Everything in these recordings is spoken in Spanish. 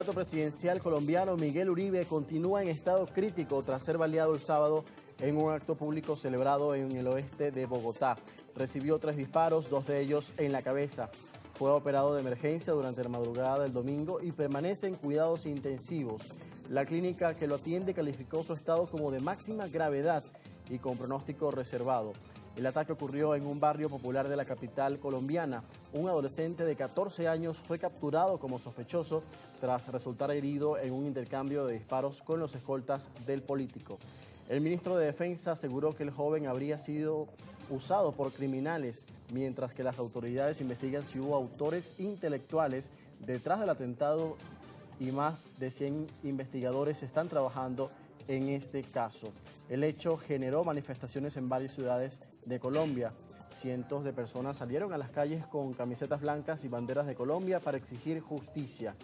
El candidato presidencial colombiano Miguel Uribe continúa en estado crítico tras ser baleado el sábado en un acto público celebrado en el oeste de Bogotá. Recibió 3 disparos, 2 de ellos en la cabeza. Fue operado de emergencia durante la madrugada del domingo y permanece en cuidados intensivos. La clínica que lo atiende calificó su estado como de máxima gravedad y con pronóstico reservado. El ataque ocurrió en un barrio popular de la capital colombiana. Un adolescente de 14 años fue capturado como sospechoso tras resultar herido en un intercambio de disparos con los escoltas del político. El ministro de Defensa aseguró que el joven habría sido usado por criminales, mientras que las autoridades investigan si hubo autores intelectuales detrás del atentado y más de 100 investigadores están trabajando en este caso. El hecho generó manifestaciones en varias ciudades de Colombia. Cientos de personas salieron a las calles con camisetas blancas y banderas de Colombia para exigir justicia.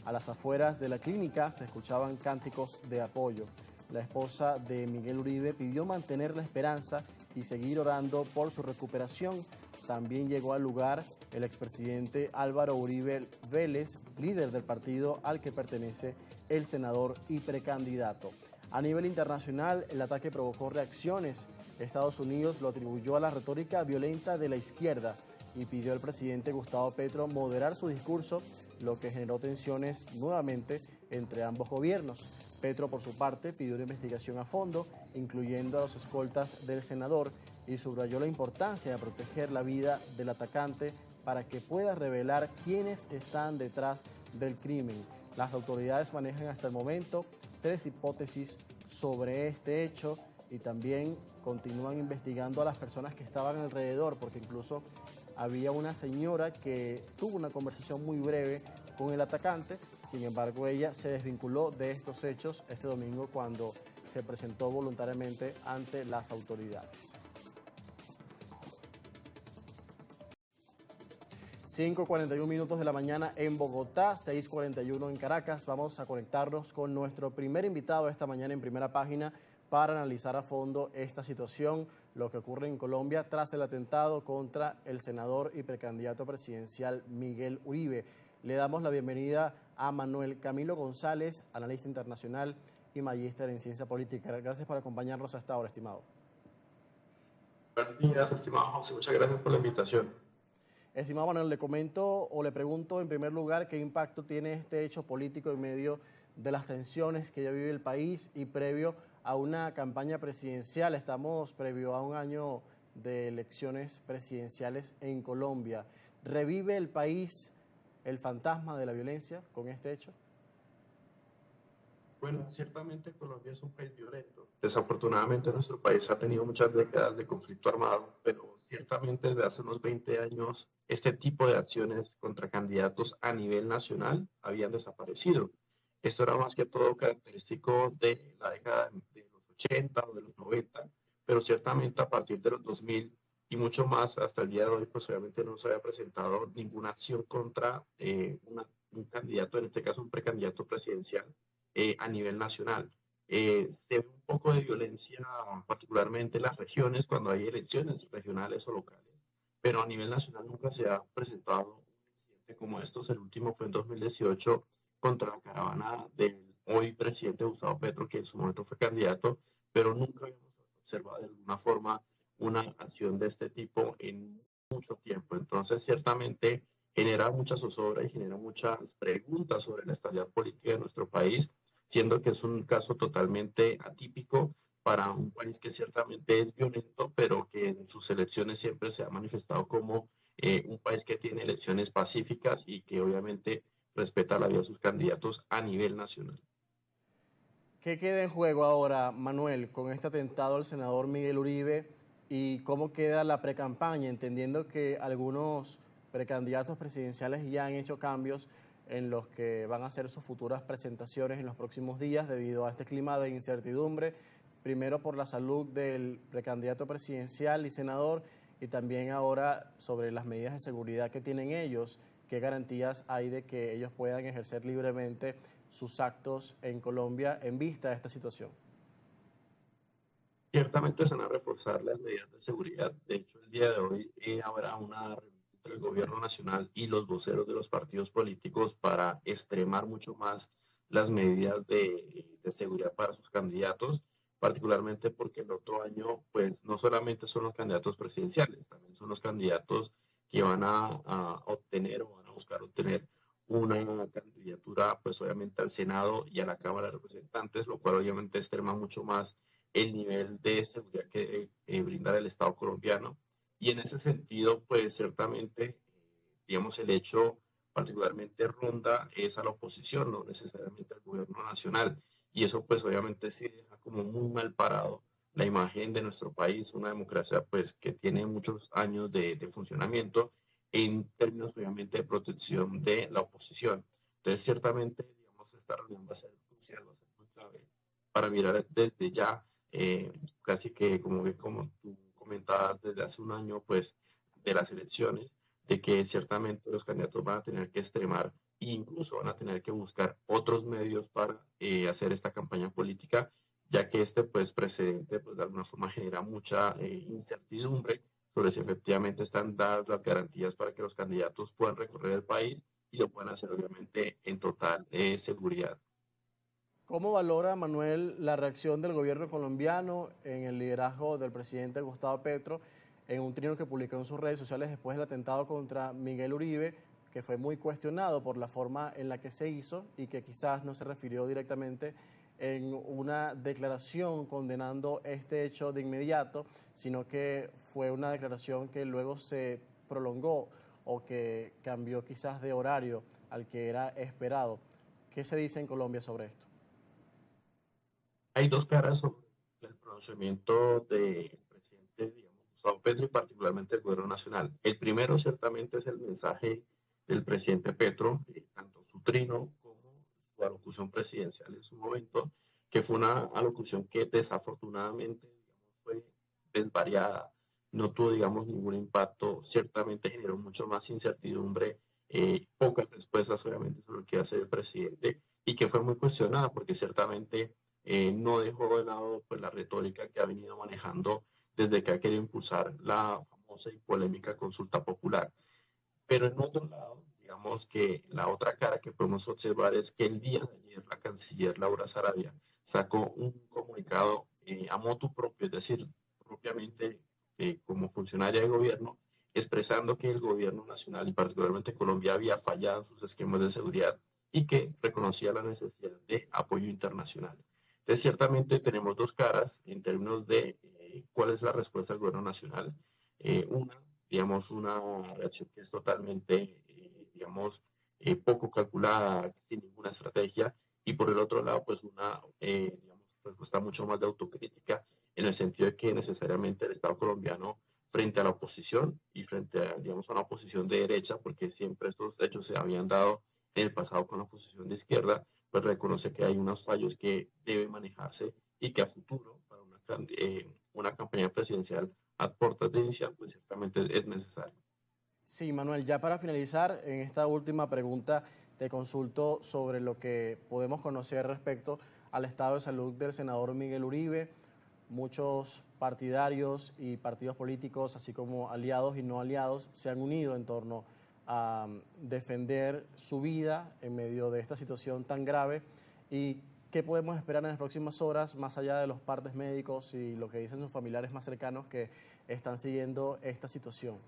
A las afueras de la clínica se escuchaban cánticos de apoyo. La esposa de Miguel Uribe pidió mantener la esperanza y seguir orando por su recuperación. También llegó al lugar el expresidente Álvaro Uribe Vélez, líder del partido al que pertenece el senador y precandidato. A nivel internacional, el ataque provocó reacciones. Estados Unidos lo atribuyó a la retórica violenta de la izquierda y pidió al presidente Gustavo Petro moderar su discurso, lo que generó tensiones nuevamente entre ambos gobiernos. Petro, por su parte, pidió una investigación a fondo, incluyendo a los escoltas del senador, y subrayó la importancia de proteger la vida del atacante para que pueda revelar quiénes están detrás del crimen. Las autoridades manejan hasta el momento 3 hipótesis sobre este hecho y también continúan investigando a las personas que estaban alrededor, porque incluso había una señora que tuvo una conversación muy breve con el atacante. Sin embargo, ella se desvinculó de estos hechos este domingo cuando se presentó voluntariamente ante las autoridades. 5:41 de la mañana en Bogotá, 6:41 en Caracas. Vamos a conectarnos con nuestro primer invitado esta mañana en Primera Página para analizar a fondo esta situación, lo que ocurre en Colombia tras el atentado contra el senador y precandidato presidencial Miguel Uribe. Le damos la bienvenida a Manuel Camilo González, analista internacional y magíster en ciencia política. Gracias por acompañarnos hasta ahora, estimado. Buenos días, estimado José. Muchas gracias por la invitación. Estimado Manuel, le comento o le pregunto en primer lugar qué impacto tiene este hecho político en medio de las tensiones que ya vive el país y previo a una campaña presidencial. Estamos previo a un año de elecciones presidenciales en Colombia. ¿Revive el país el fantasma de la violencia con este hecho? Bueno, ciertamente Colombia es un país violento. Desafortunadamente nuestro país ha tenido muchas décadas de conflicto armado, pero ciertamente desde hace unos 20 años este tipo de acciones contra candidatos a nivel nacional habían desaparecido. Esto era más que todo característico de la década de los 80 o de los 90, pero ciertamente a partir de los 2000 y mucho más hasta el día de hoy, pues obviamente no se había presentado ninguna acción contra un candidato, en este caso un precandidato presidencial a nivel nacional. Se ve un poco de violencia, particularmente en las regiones, cuando hay elecciones regionales o locales, pero a nivel nacional nunca se ha presentado un incidente como estos. El último fue en 2018 contra la caravana del hoy presidente Gustavo Petro, que en su momento fue candidato, pero nunca habíamos observado de alguna forma una acción de este tipo en mucho tiempo. Entonces, ciertamente genera mucha zozobra y genera muchas preguntas sobre la estabilidad política de nuestro país, siendo que es un caso totalmente atípico para un país que ciertamente es violento, pero que en sus elecciones siempre se ha manifestado como un país que tiene elecciones pacíficas y que obviamente respeta la vida de sus candidatos a nivel nacional. ¿Qué queda en juego ahora, Manuel, con este atentado al senador Miguel Uribe y cómo queda la precampaña, entendiendo que algunos precandidatos presidenciales ya han hecho cambios en los que van a hacer sus futuras presentaciones en los próximos días debido a este clima de incertidumbre, primero por la salud del precandidato presidencial y senador y también ahora sobre las medidas de seguridad que tienen ellos? ¿Qué garantías hay de que ellos puedan ejercer libremente sus actos en Colombia en vista de esta situación? Ciertamente se van a reforzar las medidas de seguridad. De hecho, el día de hoy habrá una reunión entre el gobierno nacional y los voceros de los partidos políticos para extremar mucho más las medidas de seguridad para sus candidatos, particularmente porque el otro año, pues no solamente son los candidatos presidenciales, también son los candidatos que van a obtener o van a buscar obtener una candidatura, pues obviamente al Senado y a la Cámara de Representantes, lo cual obviamente extrema mucho más el nivel de seguridad que brinda el Estado colombiano. Y en ese sentido, pues ciertamente, digamos, el hecho particularmente ronda es a la oposición, no necesariamente al gobierno nacional. Y eso pues obviamente sí deja como muy mal parado la imagen de nuestro país, una democracia pues que tiene muchos años de funcionamiento en términos obviamente de protección de la oposición. Entonces ciertamente, digamos, esta reunión va a ser crucial, va a ser muy clave para mirar desde ya, casi que como tú comentabas desde hace un año, pues de las elecciones, de que ciertamente los candidatos van a tener que extremar e incluso van a tener que buscar otros medios para hacer esta campaña política, ya que este pues precedente pues de alguna forma genera mucha incertidumbre sobre si efectivamente están dadas las garantías para que los candidatos puedan recorrer el país y lo puedan hacer obviamente en total seguridad. ¿Cómo valora Manuel la reacción del gobierno colombiano en el liderazgo del presidente Gustavo Petro en un trino que publicó en sus redes sociales después del atentado contra Miguel Uribe, que fue muy cuestionado por la forma en la que se hizo y que quizás no se refirió directamente en una declaración condenando este hecho de inmediato, sino que fue una declaración que luego se prolongó o que cambió quizás de horario al que era esperado? ¿Qué se dice en Colombia sobre esto? Hay dos caras sobre el pronunciamiento del presidente, digamos, Gustavo Petro y particularmente el gobierno nacional. El primero ciertamente es el mensaje del presidente Petro, tanto su trino como su alocución presidencial en su momento, que fue una alocución que desafortunadamente, digamos, fue desvariada, no tuvo, digamos, ningún impacto, ciertamente generó mucho más incertidumbre, pocas respuestas obviamente sobre lo que hace el presidente y que fue muy cuestionada porque ciertamente no dejó de lado pues, la retórica que ha venido manejando desde que ha querido impulsar la famosa y polémica consulta popular. Pero en otro lado, digamos que la otra cara que podemos observar es que el día de ayer la canciller Laura Sarabia sacó un comunicado a motu propio, es decir, propiamente como funcionaria de gobierno, expresando que el gobierno nacional y particularmente Colombia había fallado en sus esquemas de seguridad y que reconocía la necesidad de apoyo internacional. Entonces, ciertamente tenemos dos caras en términos de cuál es la respuesta del gobierno nacional. Una, digamos, una reacción que es totalmente, digamos, poco calculada, sin ninguna estrategia, y por el otro lado, pues una, digamos, respuesta mucho más de autocrítica, en el sentido de que necesariamente el Estado colombiano, frente a la oposición y frente a, digamos, a una oposición de derecha, porque siempre estos hechos se habían dado en el pasado con la oposición de izquierda, pues reconoce que hay unos fallos que deben manejarse y que a futuro, para una campaña presidencial a puertas de iniciar, pues ciertamente es necesario. Sí, Manuel, ya para finalizar, en esta última pregunta te consulto sobre lo que podemos conocer respecto al estado de salud del senador Miguel Uribe. Muchos partidarios y partidos políticos, así como aliados y no aliados, se han unido en torno a defender su vida en medio de esta situación tan grave. ¿Y qué podemos esperar en las próximas horas, más allá de los partes médicos y lo que dicen sus familiares más cercanos que están siguiendo esta situación?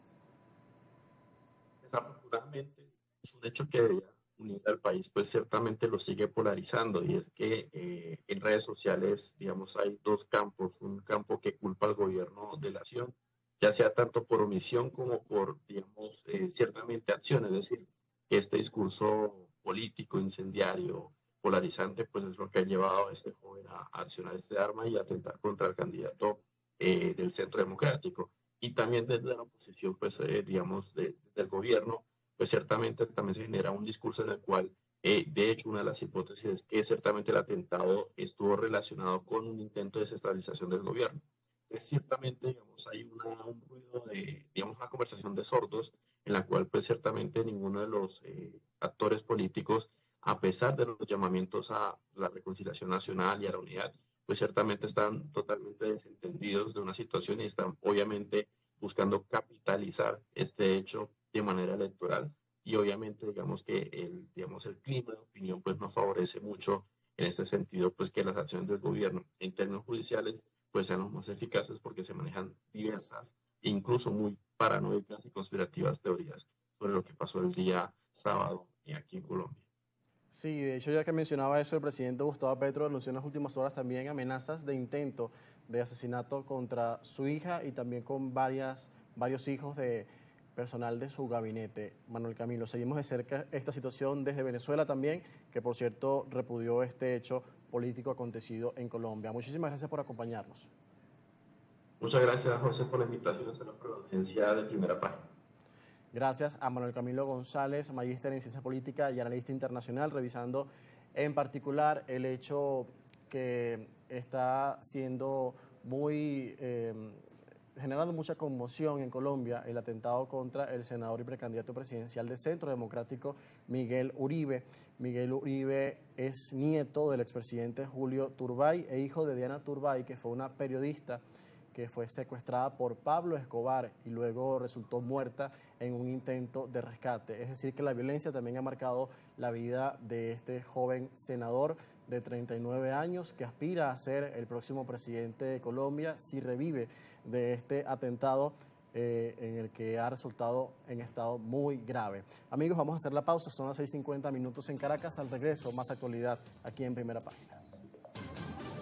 Desafortunadamente, es un hecho que debería unir al país, pues ciertamente lo sigue polarizando y es que en redes sociales, digamos, hay dos campos, un campo que culpa al gobierno de la acción, ya sea tanto por omisión como por, digamos, ciertamente acción, es decir, que este discurso político, incendiario, polarizante, pues es lo que ha llevado a este joven a accionar este arma y a atentar contra el candidato del Centro Democrático y también desde la oposición, pues, digamos, del gobierno, pues ciertamente también se genera un discurso en el cual, de hecho, una de las hipótesis es que ciertamente el atentado estuvo relacionado con un intento de desestabilización del gobierno. Es ciertamente, digamos, hay un ruido de, digamos, una conversación de sordos en la cual, pues, ciertamente ninguno de los actores políticos, a pesar de los llamamientos a la reconciliación nacional y a la unidad, pues ciertamente están totalmente desentendidos de una situación y están obviamente buscando capitalizar este hecho de manera electoral y obviamente digamos que el clima de opinión pues no favorece mucho en este sentido pues que las acciones del gobierno en términos judiciales pues sean los más eficaces porque se manejan diversas e incluso muy paranoicas y conspirativas teorías sobre lo que pasó el día sábado aquí en Colombia. Sí, de hecho, ya que mencionaba eso, el presidente Gustavo Petro anunció en las últimas horas también amenazas de intento de asesinato contra su hija y también con varios hijos de personal de su gabinete. Manuel Camilo, seguimos de cerca esta situación desde Venezuela también, que por cierto repudió este hecho político acontecido en Colombia. Muchísimas gracias por acompañarnos. Muchas gracias, José, por la invitación a la presidencia de Primera Página. Gracias a Manuel Camilo González, magíster en Ciencia Política y analista internacional, revisando en particular el hecho que está siendo muy generando mucha conmoción en Colombia, el atentado contra el senador y precandidato presidencial de Centro Democrático, Miguel Uribe. Miguel Uribe es nieto del expresidente Julio Turbay e hijo de Diana Turbay, que fue una periodista que fue secuestrada por Pablo Escobar y luego resultó muerta en un intento de rescate. Es decir, que la violencia también ha marcado la vida de este joven senador de 39 años que aspira a ser el próximo presidente de Colombia si revive de este atentado en el que ha resultado en estado muy grave. Amigos, vamos a hacer la pausa, son las 6:50 minutos en Caracas. Al regreso, más actualidad aquí en Primera Página.